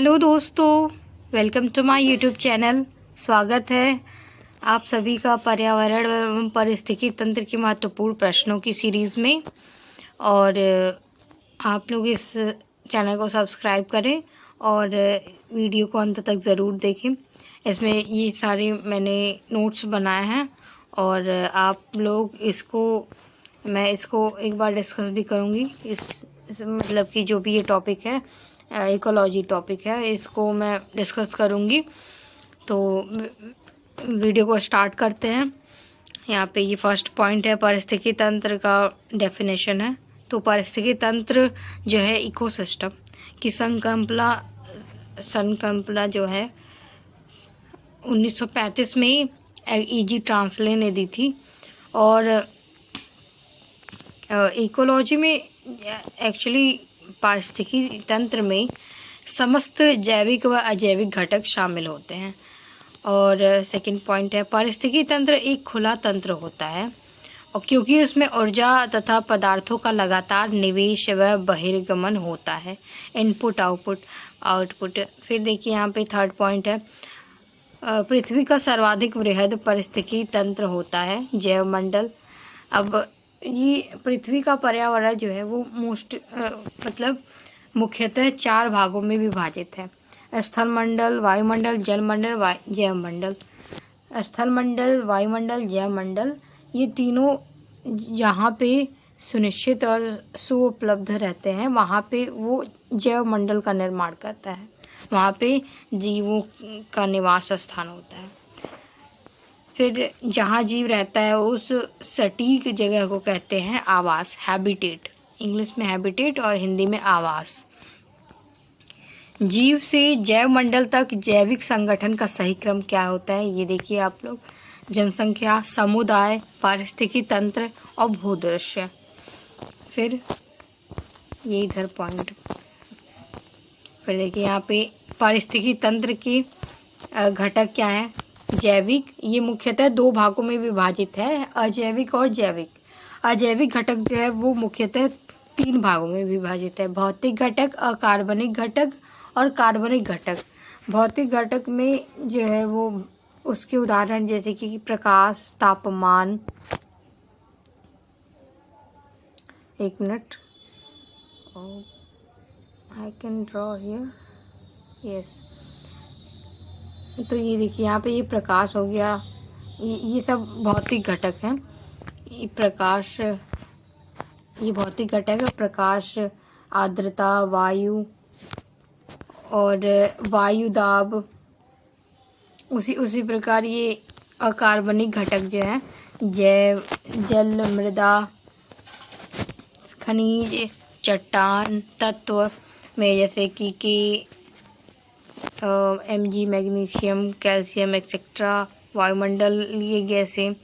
Hello दोस्तों, welcome to my YouTube channel. स्वागत है आप सभी का पर्यावरण एवं पारिस्थितिकी तंत्र के महत्वपूर्ण प्रश्नों की सीरीज़ में। और आप लोग इस चैनल को सब्सक्राइब करें और वीडियो को अंत तक ज़रूर देखें। इसमें ये सारे मैंने नोट्स बनाए हैं और आप लोग मैं इसको एक बार डिस्कस भी करूँगी। इस मतलब कि जो भी ये टॉपिक है, इकोलॉजी टॉपिक है, इसको मैं डिस्कस करूँगी। तो वीडियो को स्टार्ट करते हैं। यहाँ पे ये फर्स्ट पॉइंट है, पारिस्थितिकी तंत्र का डेफिनेशन है। तो पारिस्थितिकी तंत्र जो है इकोसिस्टम की संकल्पना जो है 1935 में ही E.G. ट्रांसले ने दी थी। और इकोलॉजी में एक्चुअली पारिस्थितिकी तंत्र में समस्त जैविक व अजैविक घटक शामिल होते हैं। और सेकंड पॉइंट है, पारिस्थितिकी तंत्र एक खुला तंत्र होता है और क्योंकि उसमें ऊर्जा तथा पदार्थों का लगातार निवेश व बहिर्गमन होता है, इनपुट आउटपुट। फिर देखिए यहाँ पे थर्ड पॉइंट है, पृथ्वी का सर्वाधिक वृहद पारिस्थितिकी तंत्र होता है जैवमंडल। अब ये पृथ्वी का पर्यावरण जो है वो मुख्यतः 4 भागों में विभाजित है: स्थलमंडल, वायुमंडल, जलमंडल, जैवमंडल। स्थलमंडल, वायुमंडल, जैवमंडल, ये तीनों जहाँ पे सुनिश्चित और सुउपलब्ध रहते हैं वहाँ पे वो जैवमंडल का निर्माण करता है, वहाँ पे जीवों का निवास स्थान होता है। फिर जहाँ जीव रहता है उस सटीक जगह को कहते हैं आवास, हैबिटेट। इंग्लिश में हैबिटेट और हिंदी में आवास। जीव से जैव मंडल तक जैविक संगठन का सही क्रम क्या होता है, ये देखिए आप लोग: जनसंख्या, समुदाय, पारिस्थितिकी तंत्र और भूदृश्य। फिर ये इधर पॉइंट। फिर देखिए यहाँ पे पारिस्थितिकी तंत्र के घटक क्या हैं। जैविक, ये मुख्यतः 2 भागों में विभाजित है, अजैविक और जैविक। अजैविक घटक जो है वो मुख्यतः 3 भागों में विभाजित है: भौतिक घटक, अकार्बनिक घटक और कार्बनिक घटक। भौतिक घटक में जो है वो उसके उदाहरण जैसे कि प्रकाश, तापमान। एक minute, I can draw here, yes. तो ये देखिए यहाँ पे ये प्रकाश हो गया, ये सब भौतिक घटक हैं। ये भौतिक घटक है। प्रकाश, आर्द्रता, वायु और वायु दाब। उसी प्रकार ये अकार्बनिक घटक जो है जैव, जल, मृदा, खनिज, चट्टान तत्व में जैसे कि Mg, मैग्नीशियम, कैल्शियम एक्सेट्रा, वायुमंडलीय गैसें।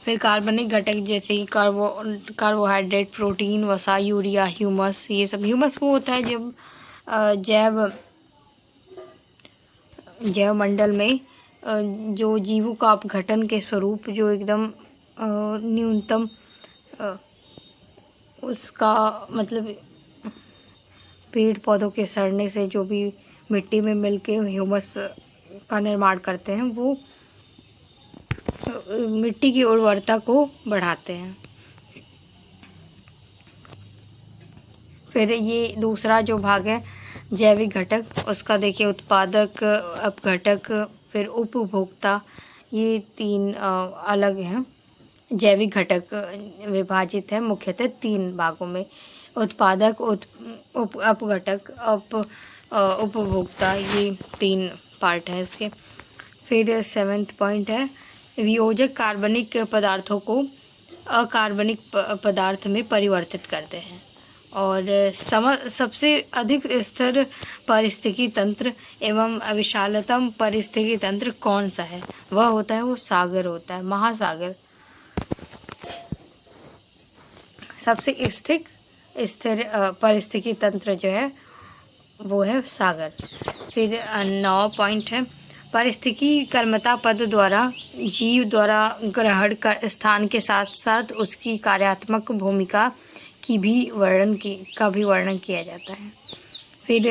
फिर कार्बनिक घटक जैसे कि कार्बोहाइड्रेट, प्रोटीन, वसा, यूरिया, ह्यूमस। ये सब ह्यूमस वो होता है जब जैव मंडल में जो जीवों का अपघटन के स्वरूप जो एकदम न्यूनतम उसका मतलब पेड़ पौधों के सड़ने से जो भी मिट्टी में मिलके ह्यूमस का निर्माण करते हैं, वो मिट्टी की उर्वरता को बढ़ाते हैं। फिर ये दूसरा जो भाग है जैविक घटक, उसका देखिए उत्पादक, अपघटक, फिर उपभोक्ता। ये 3 अलग हैं। जैविक घटक विभाजित है मुख्यतः 3 भागों में: उत्पादक, अपघटक, उपभोक्ता। ये 3 पार्ट हैं इसके। फिर 7th पॉइंट है, वियोजक कार्बनिक पदार्थों को अकार्बनिक पदार्थ में परिवर्तित करते हैं। और सबसे अधिक स्थिर पारिस्थितिकी तंत्र एवं विशालतम पारिस्थितिकी तंत्र कौन सा है? वह होता है, वो सागर होता है, महासागर। सबसे स्थिर पारिस्थितिकी तंत्र जो है वो है सागर। फिर 9 पॉइंट है, पारिस्थितिकी कर्मता पद द्वारा जीव द्वारा ग्रहण का स्थान के साथ साथ उसकी कार्यात्मक भूमिका का भी वर्णन किया जाता है। फिर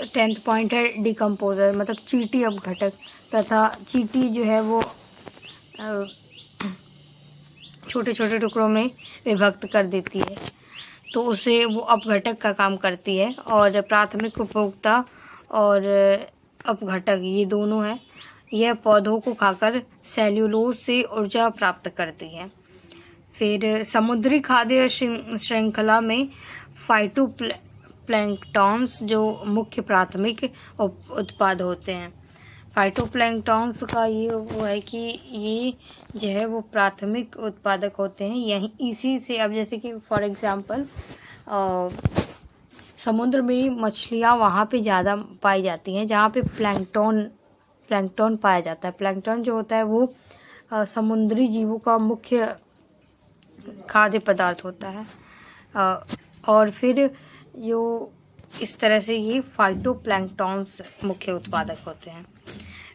10th पॉइंट है डिकम्पोजर, मतलब चींटी अपघटक तथा चींटी जो है वो छोटे छोटे टुकड़ों में विभक्त कर देती है, तो उसे वो अपघटक का काम करती है। और प्राथमिक उपभोक्ता और अपघटक ये दोनों हैं। यह पौधों को खाकर सेल्यूलोज से ऊर्जा प्राप्त करती है। फिर समुद्री खाद्य श्रृंखला में फाइटोप्लैंक्टन्स जो मुख्य प्राथमिक उत्पाद होते हैं। फाइटोप्लैंक्टन्स का ये वो है कि ये जो है वो प्राथमिक उत्पादक होते हैं। यही इसी से, अब जैसे कि फॉर एग्जांपल समुद्र में मछलियाँ वहाँ पे ज़्यादा पाई जाती हैं जहाँ पे प्लैंकटन पाया जाता है। प्लैंकटन जो होता है वो समुद्री जीवों का मुख्य खाद्य पदार्थ होता है। और फिर जो इस तरह से ये फाइटोप्लैंक्टन्स मुख्य उत्पादक होते हैं।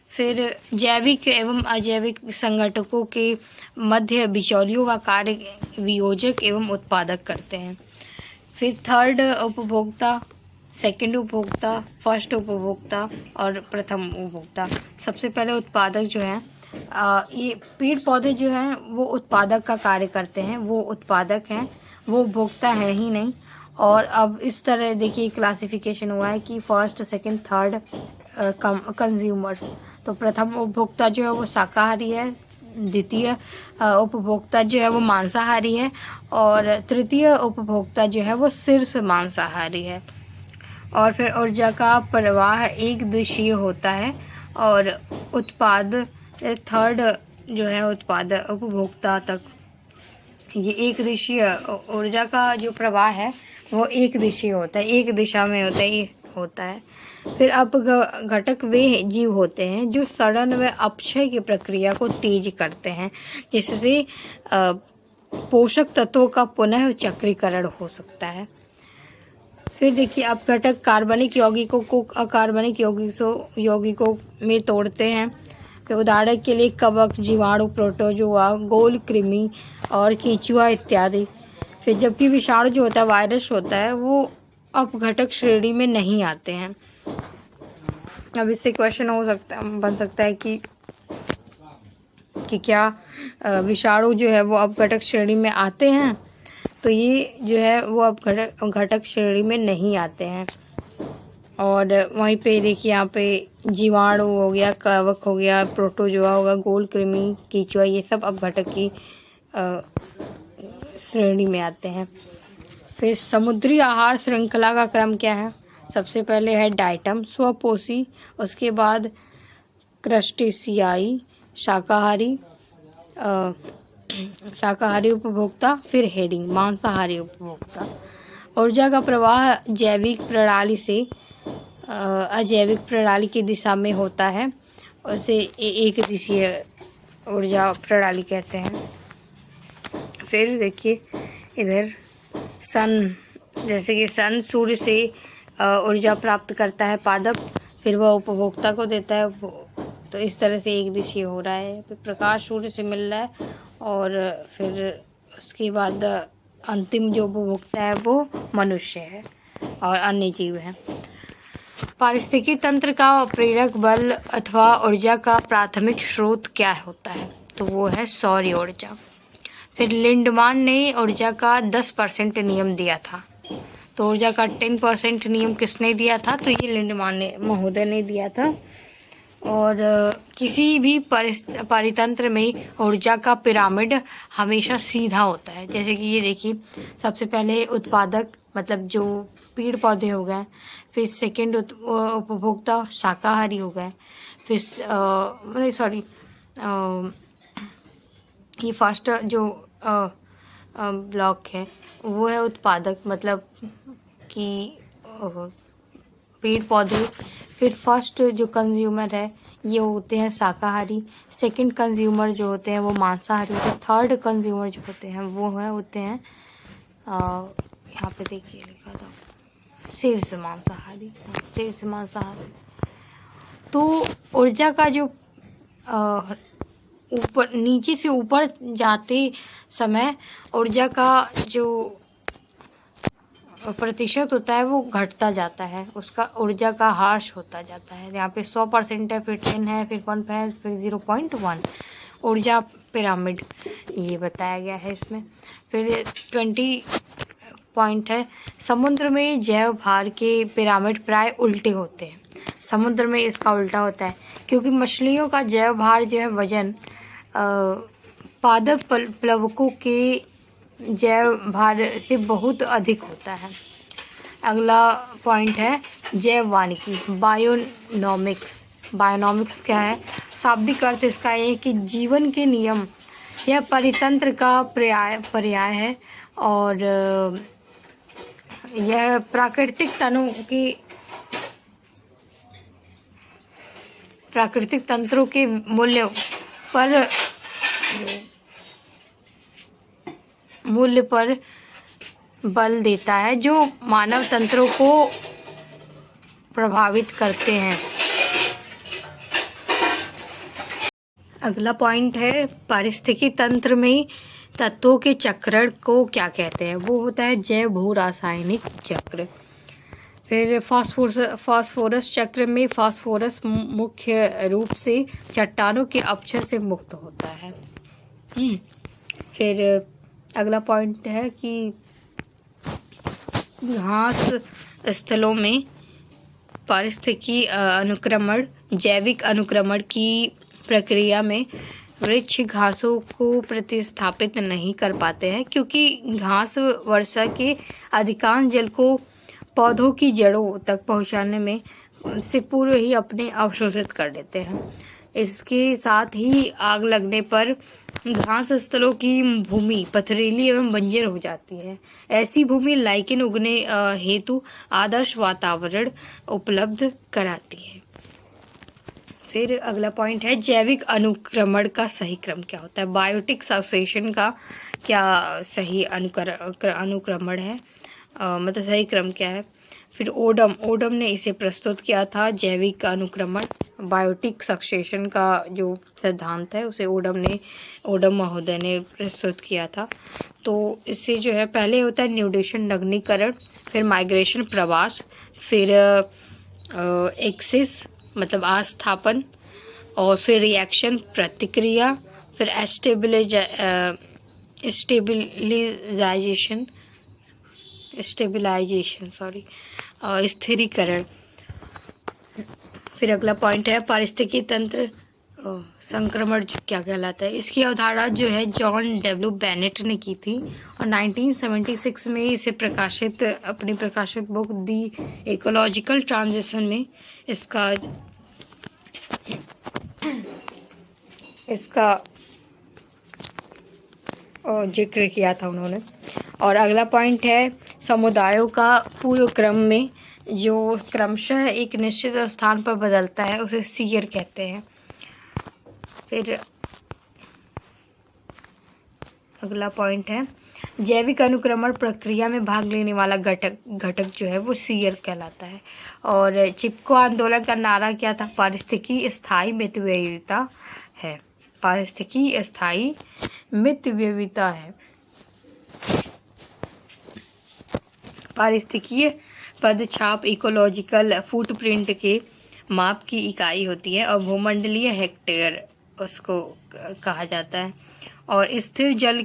फिर जैविक एवं अजैविक संगठकों के मध्य बिचौलियों का कार्य वियोजक एवं उत्पादक करते हैं। फिर थर्ड उपभोक्ता, सेकंड उपभोक्ता, फर्स्ट उपभोक्ता और प्रथम उपभोक्ता। सबसे पहले उत्पादक जो हैं, ये पेड़ पौधे जो हैं वो उत्पादक का कार्य करते हैं, वो उत्पादक हैं, वो उपभोक्ता है ही नहीं। और अब इस तरह देखिए क्लासिफिकेशन हुआ है कि फर्स्ट, सेकंड, थर्ड कंज्यूमर्स। तो प्रथम उपभोक्ता जो है वो शाकाहारी है, द्वितीय उपभोक्ता जो है वो मांसाहारी है और तृतीय उपभोक्ता जो है वो शीर्ष मांसाहारी है। और फिर ऊर्जा का प्रवाह एक दिशीय होता है और उत्पाद थर्ड जो है उत्पाद उपभोक्ता तक, ये एक दिशीय ऊर्जा का जो प्रवाह है वो एक दिशीय होता है, एक दिशा में होता है। फिर अपघटक वे जीव होते हैं जो सड़न व अपक्षय की प्रक्रिया को तेज करते हैं, जिससे पोषक तत्वों का पुनः चक्रीकरण हो सकता है। फिर देखिए अपघटक कार्बनिक यौगिकों को अकार्बनिक यौगिकों में तोड़ते हैं। फिर उदाहरण के लिए कवक, जीवाणु, प्रोटोजोआ, गोल कृमि और केंचुआ इत्यादि। फिर जबकि विषाणु जो होता है, वायरस होता है, वो अपघटक श्रेणी में नहीं आते हैं। अब इससे क्वेश्चन बन सकता है कि क्या विषाणु जो है वो अपघटक श्रेणी में आते हैं? तो ये जो है वो अपघटक श्रेणी में नहीं आते हैं। और वहीं पे देखिए यहाँ पे जीवाणु हो गया, कवक हो गया, प्रोटोजोआ होगा, गोल कृमि, केंचुआ, ये सब अपघटक की श्रेणी में आते हैं। फिर समुद्री आहार श्रृंखला का क्रम क्या है? सबसे पहले है डाइटम, स्वपोषी, उसके बाद क्रस्टेशियाई, शाकाहारी उपभोक्ता, फिर हेरिंग, मांसाहारी उपभोक्ता। ऊर्जा का प्रवाह जैविक प्रणाली से अजैविक प्रणाली की दिशा में होता है, उसे एक दिशीय ऊर्जा प्रणाली कहते हैं। फिर देखिए इधर सन, जैसे कि सन सूर्य से ऊर्जा प्राप्त करता है पादप, फिर वह उपभोक्ता को देता है, तो इस तरह से एक दिशीय हो रहा है। फिर प्रकाश सूर्य से मिल रहा है और फिर उसके बाद अंतिम जो उपभोक्ता है वो मनुष्य है और अन्य जीव हैं। पारिस्थितिकी तंत्र का प्रेरक बल अथवा ऊर्जा का प्राथमिक स्रोत क्या होता है? तो वो है सौर ऊर्जा। फिर लिंडमान ने ऊर्जा का 10% नियम दिया था। तो ऊर्जा का 10% नियम किसने दिया था? तो ये लिंडमान महोदय ने दिया था। और किसी भी परितंत्र में ऊर्जा का पिरामिड हमेशा सीधा होता है। जैसे कि ये देखिए, सबसे पहले उत्पादक मतलब जो पेड़ पौधे हो गए, फिर सेकंड उपभोक्ता शाकाहारी हो गए, फिर ये फर्स्ट जो ब्लॉक है वो है उत्पादक, मतलब कि पेड़ पौधे। फिर फर्स्ट जो कंज्यूमर है ये होते हैं शाकाहारी, सेकंड कंज्यूमर जो होते हैं वो मांसाहारी होते हैं, थर्ड कंज्यूमर जो होते हैं वो होते हैं यहाँ पे देखिए लिखा था शीर्ष मांसाहारी। तो ऊर्जा का जो ऊपर नीचे से ऊपर जाते समय ऊर्जा का जो प्रतिशत होता है वो घटता जाता है, उसका ऊर्जा का ह्रास होता जाता है। यहाँ पे 100% है, फिर 10 है, फिर 1 है, फिर 0.1 ऊर्जा पिरामिड ये बताया गया है इसमें। फिर 20 पॉइंट है, समुद्र में जैव भार के पिरामिड प्राय उल्टे होते हैं। समुद्र में इसका उल्टा होता है क्योंकि मछलियों का जैव भार जो है वजन पादप प्लवकों के जैव भार से बहुत अधिक होता है। अगला पॉइंट है जैव वानिकी, बायोनॉमिक्स। बायोनॉमिक्स क्या है? शाब्दिक अर्थ इसका ये कि जीवन के नियम यह परितंत्र का पर्याय है और यह प्राकृतिक तंत्रों के मूल्य पर बल देता है जो मानव तंत्रों को प्रभावित करते हैं। अगला पॉइंट है पारिस्थितिकी तंत्र में तत्वों के चक्रण को क्या कहते हैं? वो होता है जैव भू रासायनिक चक्र। फिर फास्फोरस चक्र में फास्फोरस मुख्य रूप से चट्टानों के अपक्षय से मुक्त होता है। फिर अगला पॉइंट है कि घास स्थलों में पारिस्थितिकी अनुक्रमण, जैविक अनुक्रमण की प्रक्रिया में वृक्ष घासों को प्रतिस्थापित नहीं कर पाते हैं क्योंकि घास वर्षा के अधिकांश जल को पौधों की जड़ों तक पहुंचाने में से पूर्व ही अपने अवशोषित कर लेते हैं। इसके साथ ही आग लगने पर घास स्थलों की भूमि पथरीली एवं बंजर हो जाती है। ऐसी भूमि लाइकेन उगने हेतु आदर्श वातावरण उपलब्ध कराती है। फिर अगला पॉइंट है जैविक अनुक्रमण का सही क्रम क्या होता है? बायोटिक सक्सेशन का क्या सही अनुक्रमण है, मतलब सही क्रम क्या है? फिर ओडम ने इसे प्रस्तुत किया था, जैविक अनुक्रमण बायोटिक सक्सेशन का जो सिद्धांत है उसे ओडम महोदय ने प्रस्तुत किया था। तो इससे जो है पहले होता है न्यूडेशन नग्नीकरण, फिर माइग्रेशन प्रवास, फिर एक्सिस मतलब आस्थापन, और फिर रिएक्शन प्रतिक्रिया, फिर स्टेबिलाइजेशन स्थिरीकरण। फिर अगला पॉइंट है पारिस्थितिकी तंत्र संक्रमण क्या कहलाता है? इसकी अवधारणा जो है जॉन डब्ल्यू बेनेट ने की थी और 1976 में इसे अपनी प्रकाशित बुक दी इकोलॉजिकल ट्रांजिशन में इसका जिक्र किया था उन्होंने। और अगला पॉइंट है समुदायों का पूर्व क्रम में जो क्रमशः एक निश्चित स्थान पर बदलता है उसे सीयर कहते हैं। फिर अगला पॉइंट है जैविक अनुक्रमण प्रक्रिया में भाग लेने वाला घटक जो है वो सीयर कहलाता है। और चिपको आंदोलन का नारा क्या था? पारिस्थितिकी स्थायी मितव्ययिता है। पारिस्थितिकी स्थायी मितव्ययिता है। पारिस्थितिकीय पदछाप इकोलॉजिकल फुटप्रिंट के माप की इकाई होती है और भूमंडलीय हेक्टेयर उसको कहा जाता है। और स्थिर जल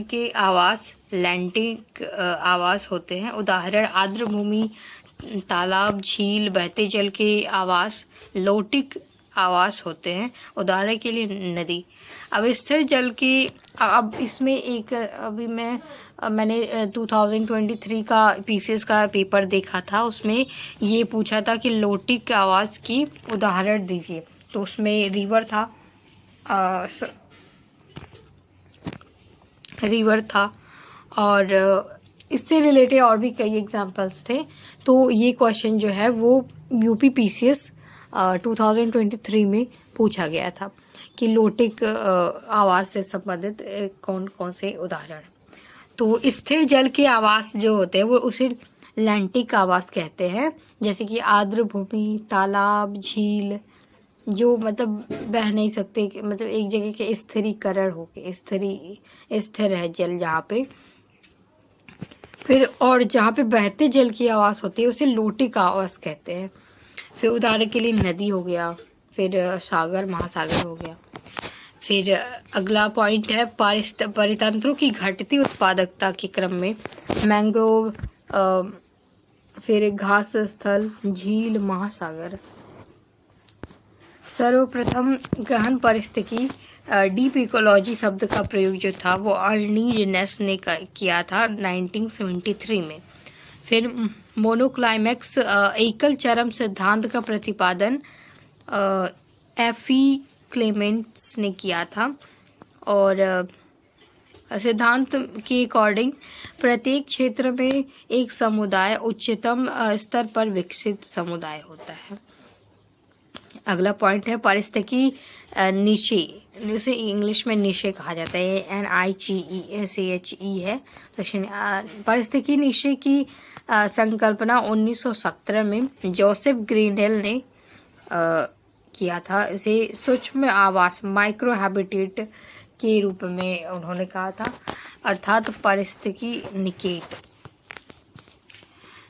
के आवास लैंटिक आवास होते हैं। उदाहरण आर्द्र भूमि, तालाब, झील, बहते जल के आवास लोटिक आवास होते हैं। उदाहरण के लिए नदी। अब स्थिर जल के अब इसमें एक मैंने 2023 का पीसीएस का पेपर देखा था, उसमें ये पूछा था कि लोटिक आवास की उदाहरण दीजिए। तो उसमें रिवर था और इससे रिलेटेड और भी कई एग्जांपल्स थे। तो ये क्वेश्चन जो है वो यूपी पीसीएस 2023 में पूछा गया था कि लोटिक आवास से संबंधित कौन कौन से उदाहरण। तो स्थिर जल के आवास जो होते हैं वो उसे लैंटिक आवास कहते हैं, जैसे कि आर्द्र भूमि, तालाब, झील जो मतलब बह नहीं सकते, मतलब एक जगह के स्थिरीकरण होके स्थिर है जल जहाँ पे। फिर और जहाँ पे बहते जल की आवाज़ होती है उसे लोटे का आवाज़ कहते हैं। फिर उदाहरण के लिए नदी हो गया, फिर सागर महासागर हो गया। फिर अगला पॉइंट है परितंत्रों की घटती उत्पादकता के क्रम में मैंग्रोव, फिर घास स्थल, झील, महासागर। सर्वप्रथम गहन पारिस्थितिकी डीप इकोलॉजी शब्द का प्रयोग जो था वो अर्नीज नेस ने किया था 1973 में। फिर मोनोक्लाइमैक्स एकल चरम सिद्धांत का प्रतिपादन एफी क्लेमेंट्स ने किया था। और सिद्धांत के अकॉर्डिंग प्रत्येक क्षेत्र में एक समुदाय उच्चतम स्तर पर विकसित समुदाय होता है। अगला पॉइंट है पारिस्थितिकी निचे, जिसे इंग्लिश में निचे कहा जाता है, NICHE है। तो पारिस्थितिकी निचे की संकल्पना 1917 में जोसेफ ग्रीनडेल ने किया था। इसे सूक्ष्म आवास माइक्रो हैबिटेट के रूप में उन्होंने कहा था, अर्थात पारिस्थितिकी निकेत।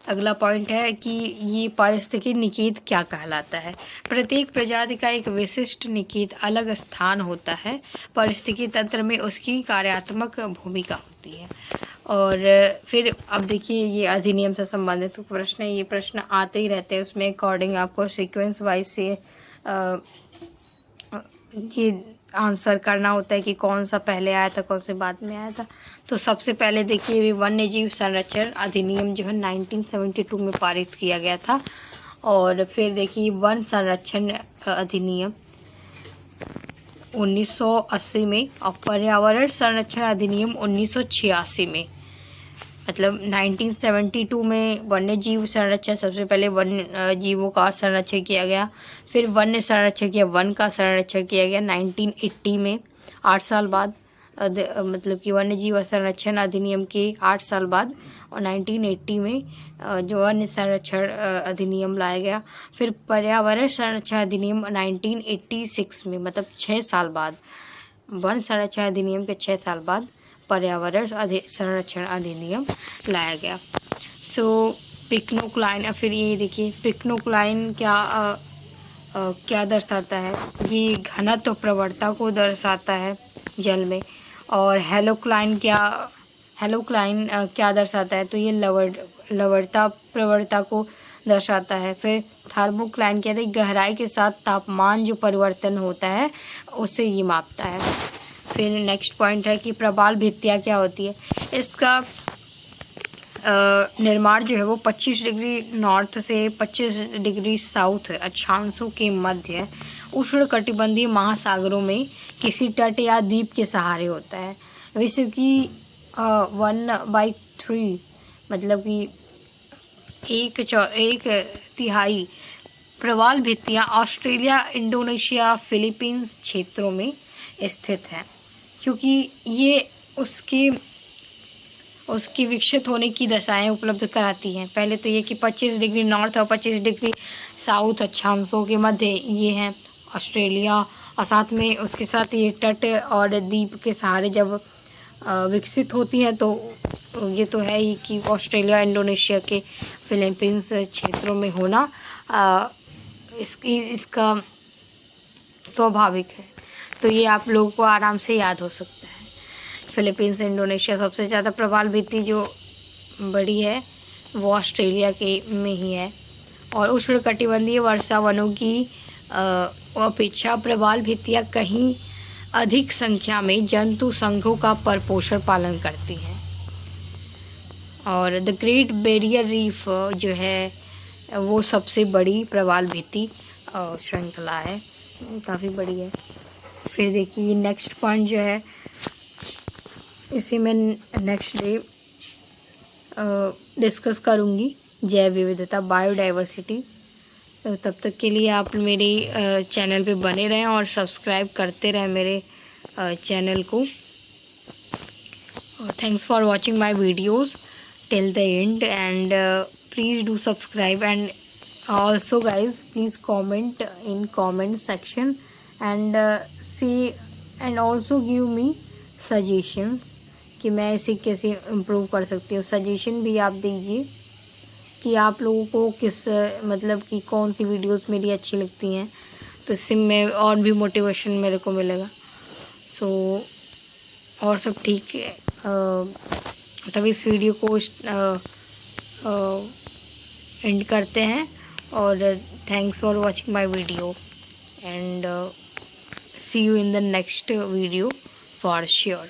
अगला पॉइंट है कि ये पारिस्थितिकी निकेत क्या कहलाता है। प्रत्येक प्रजाति का एक विशिष्ट निकेत अलग स्थान होता है। पारिस्थितिकी तंत्र में उसकी कार्यात्मक भूमिका होती है। और फिर अब देखिए ये अधिनियम से संबंधित प्रश्न है, ये प्रश्न आते ही रहते हैं। उसमें अकॉर्डिंग आपको सीक्वेंस वाइज से ये आंसर करना होता है कि कौन सा पहले आया था, कौन से बाद में आया था। तो सबसे पहले देखिए वन्य जीव संरक्षण अधिनियम जो है 1972 में पारित किया गया था। और फिर देखिए वन संरक्षण अधिनियम 1980 में और पर्यावरण संरक्षण अधिनियम 1986 में। मतलब 1972 में वन्य जीव संरक्षण, सबसे पहले वन्य जीवों का संरक्षण किया गया। फिर वन्य संरक्षण किया, वन का संरक्षण किया गया 1980 में, 8 साल बाद। मतलब कि वन्य जीव संरक्षण अधिनियम के 8 साल बाद और 1980 में जो वन्य संरक्षण अधिनियम लाया गया। फिर पर्यावरण संरक्षण अधिनियम 1986 में, मतलब 6 साल बाद। वन संरक्षण अधिनियम के 6 साल बाद पर्यावरण संरक्षण अधिनियम लाया गया। पिक्नोक्लाइन, फिर ये देखिए पिक्नोक्लाइन क्या दर्शाता है। ये घनत्व प्रवणता को दर्शाता है जल में। और हेलोक्लाइन क्या दर्शाता है, तो ये लवणता प्रवणता को दर्शाता है। फिर थर्मोक्लाइन कहते हैं गहराई के साथ तापमान जो परिवर्तन होता है उसे ये मापता है। फिर नेक्स्ट पॉइंट है कि प्रवाल भित्तियाँ क्या होती है। इसका निर्माण जो है वो 25 डिग्री नॉर्थ से 25 डिग्री साउथ अक्षांशों के मध्य उष्णकटिबंधीय महासागरों में किसी तट या द्वीप के सहारे होता है। विश्व की 1/3 मतलब कि एक तिहाई प्रवाल भित्तियाँ ऑस्ट्रेलिया, इंडोनेशिया, फिलीपींस क्षेत्रों में स्थित हैं, क्योंकि ये उसकी विकसित होने की दशाएं उपलब्ध कराती हैं। पहले तो ये कि 25 डिग्री नॉर्थ और 25 डिग्री साउथ अक्षांशों के मध्य ये हैं ऑस्ट्रेलिया, और साथ में उसके साथ ये तट और द्वीप के सहारे जब विकसित होती हैं तो ये तो है ही कि ऑस्ट्रेलिया, इंडोनेशिया के फिलीपींस क्षेत्रों में होना इसका स्वाभाविक है। तो ये आप लोगों को आराम से याद हो सकता है। फिलीपींस, इंडोनेशिया, सबसे ज़्यादा प्रवाल भित्ति जो बड़ी है वो ऑस्ट्रेलिया के में ही है। और उष्णकटिबंधीय वर्षा वनों की अपेक्षा प्रवाल भित्तियाँ कहीं अधिक संख्या में जंतु संघों का परपोषण पालन करती हैं। और द ग्रेट बैरियर रीफ जो है वो सबसे बड़ी प्रवाल भित्ति श्रृंखला है, काफ़ी बड़ी है। फिर देखिए नेक्स्ट पॉइंट जो है इसे मैं नेक्स्ट डे डिस्कस करूँगी, जैव विविधता, बायोडाइवर्सिटी। तब तक के लिए आप मेरे चैनल पे बने रहें और सब्सक्राइब करते रहें मेरे चैनल को। Thanks for watching my videos till the end and please do subscribe and also guys please comment in comment section and say and also give me suggestions कि मैं इसे कैसे इम्प्रूव कर सकती हूँ। सजेशन भी आप दीजिए कि आप लोगों को किस मतलब कि कौन सी वीडियोस मेरी अच्छी लगती हैं, तो इससे मैं और भी मोटिवेशन मेरे को मिलेगा। सो और सब ठीक है। तब इस वीडियो को एंड करते हैं और thanks for watching my video and see you in the next video for sure.